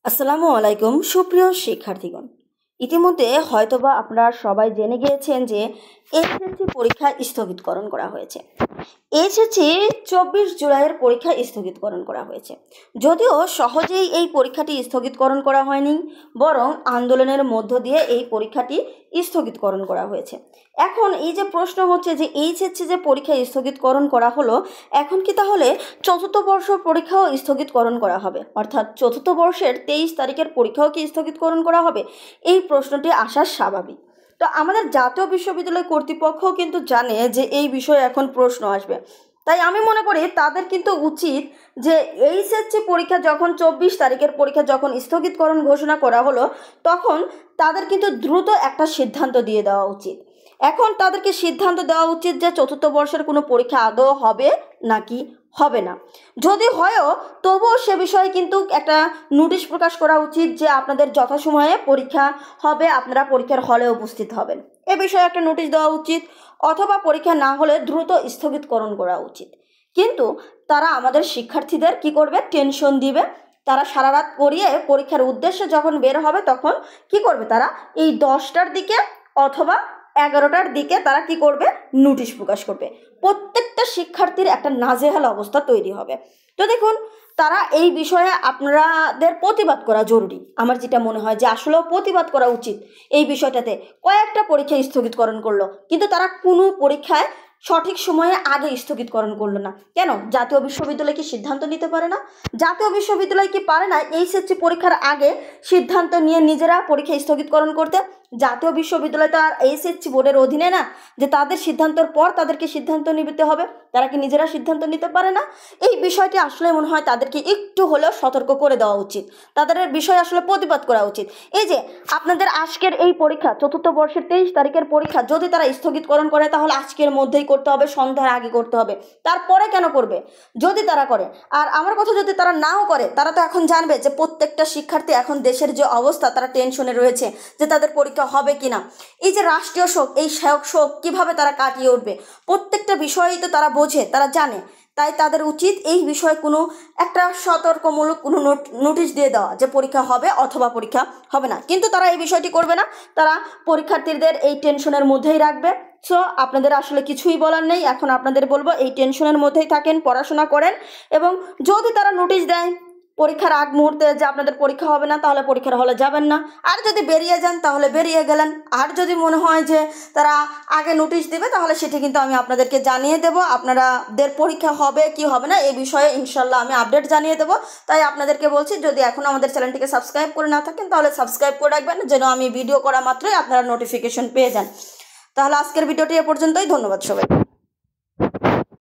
আসসালামু আলাইকুম সুপ্রিয় শিক্ষার্থীগণ। ইতিমধ্যে হয়তোবা আপনারা সবাই জেনে গিয়েছেন যে এইচএসসি পরীক্ষা স্থগিতকরণ করা হয়েছে। এইচএসসি 24 জুলাইয়ের পরীক্ষা স্থগিতকরণ করা হয়েছে। যদিও সহজেই এই পরীক্ষাটি স্থগিতকরণ করা হয়নি, বরং আন্দোলনের মধ্য দিয়ে এই পরীক্ষাটি স্থগিতকরণ করা হয়েছে। এখন এই যে প্রশ্ন হচ্ছে যে এইচএসসি যে পরীক্ষা স্থগিতকরণ করা হলো, এখন কি তাহলে চতুর্থ বর্ষ পরীক্ষাও স্থগিতকরণ করা হবে? অর্থাৎ চতুর্থ বর্ষের 23 তারিখের পরীক্ষাও কি স্থগিতকরণ করা হবে? এই প্রশ্নটি আসা স্বাভাবিক। তো আমাদের জাতীয় বিশ্ববিদ্যালয় কর্তৃপক্ষ কিন্তু জানে যে এই বিষয়ে এখন প্রশ্ন আসবে। তাই আমি মনে করি তাদের কিন্তু উচিত যে এইচএসসি পরীক্ষা যখন 24 তারিখের পরীক্ষা যখন স্থগিতকরণ ঘোষণা করা হলো, তখন তাদের কিন্তু দ্রুত একটা সিদ্ধান্ত দিয়ে দেওয়া উচিত। এখন তাদেরকে সিদ্ধান্ত দেওয়া উচিত যে চতুর্থ বর্ষের কোনো পরীক্ষা আদৌ হবে নাকি হবে না। যদি হয়ও তবুও সে বিষয়ে কিন্তু একটা নোটিশ প্রকাশ করা উচিত যে আপনাদের যথাসময়ে পরীক্ষা হবে, আপনারা পরীক্ষার হলে উপস্থিত হবেন, এ বিষয়ে একটা নোটিশ দেওয়া উচিত। অথবা পরীক্ষা না হলে দ্রুত স্থগিতকরণ করা উচিত। কিন্তু তারা আমাদের শিক্ষার্থীদের কি করবে? টেনশন দিবে। তারা সারা রাত পড়িয়ে পরীক্ষার উদ্দেশ্যে যখন বের হবে তখন কি করবে? তারা এই 10টার দিকে অথবা 11টার দিকে তারা কি করবে? নোটিশ প্রকাশ করবে। প্রত্যেকটা শিক্ষার্থীর একটা নাজেহাল অবস্থা তৈরি হবে। তো দেখুন, তারা এই বিষয়ে আপনাদের প্রতিবাদ করা জরুরি। আমার যেটা মনে হয় যে আসলেও প্রতিবাদ করা উচিত এই বিষয়টাতে। কয়েকটা পরীক্ষা স্থগিতকরণ করলো, কিন্তু তারা কোনো পরীক্ষায় সঠিক সময়ে আগে স্থগিতকরণ করলো না কেন? জাতীয় বিশ্ববিদ্যালয় কি সিদ্ধান্ত নিতে পারে না? জাতীয় বিশ্ববিদ্যালয় কি পারে না এইচএসসি পরীক্ষার আগে সিদ্ধান্ত নিয়ে নিজেরা পরীক্ষা স্থগিতকরণ করতে? জাতীয় বিশ্ববিদ্যালয় তো আর এইচএসসি বোর্ডের অধীনে না যে তাদের সিদ্ধান্তের পর তাদেরকে সিদ্ধান্ত নিতে হবে। তারা কি নিজেরা সিদ্ধান্ত নিতে পারে না? এই বিষয়টি আসলে মনে হয় তাদেরকে একটু হলেও সতর্ক করে দেওয়া উচিত। তাদের বিষয়ে আসলে প্রতিবাদ করা উচিত। এই যে আপনাদের আজকের এই পরীক্ষা চতুর্থ বর্ষের 23 তারিখের পরীক্ষা যদি তারা স্থগিতকরণ করে, তাহলে আজকের মধ্যেই করতে হবে, সন্ধ্যার আগে করতে হবে। তারপরে কেন করবে? যদি তারা করে, আর আমার কথা যদি তারা নাও করে, তারা তো এখন জানবে যে প্রত্যেকটা শিক্ষার্থী এখন দেশের যে অবস্থা, তারা টেনশনে রয়েছে যে তাদের পরীক্ষা হবে কিনা। এই যে রাষ্ট্রীয় শোক, এই শোক কিভাবে তারা কাটিয়ে উঠবে? প্রত্যেকটা বিষয়ই তো তারা বোঝে, তারা জানে। তাই তাদের উচিত এই বিষয়ে কোনো একটা সতর্কমূলক কোনো নোটিশ দিয়ে দেওয়া যে পরীক্ষা হবে অথবা পরীক্ষা হবে না। কিন্তু তারা এই বিষয়টি করবে না, তারা পরীক্ষার্থীদের এই টেনশনের মধ্যেই রাখবে। সো আপনাদের আসলে কিছুই বলার নেই। এখন আপনাদের বলবো এই টেনশনের মধ্যেই থাকেন, পড়াশোনা করেন, এবং যদি তারা নোটিশ দেয় পরীক্ষার আগ মুহূর্তে যে আপনাদের পরীক্ষা হবে না, তাহলে পরীক্ষার হলে যাবেন না। আর যদি বেরিয়ে যান তাহলে বেরিয়ে গেলেন। আর যদি মনে হয় যে তারা আগে নোটিশ দেবে, তাহলে সেটি কিন্তু আমি আপনাদেরকে জানিয়ে দেব। আপনাদের পরীক্ষা হবে কি হবে না এই বিষয়ে ইনশাল্লাহ আমি আপডেট জানিয়ে দেবো। তাই আপনাদেরকে বলছি, যদি এখন আমাদের চ্যানেলটিকে সাবস্ক্রাইব করে না থাকেন তাহলে সাবস্ক্রাইব করে রাখবেন, যেন আমি ভিডিও করা মাত্রই আপনারা নোটিফিকেশন পেয়ে যান। তাহলে আজকের ভিডিওটি এ পর্যন্তই। ধন্যবাদ সবাই।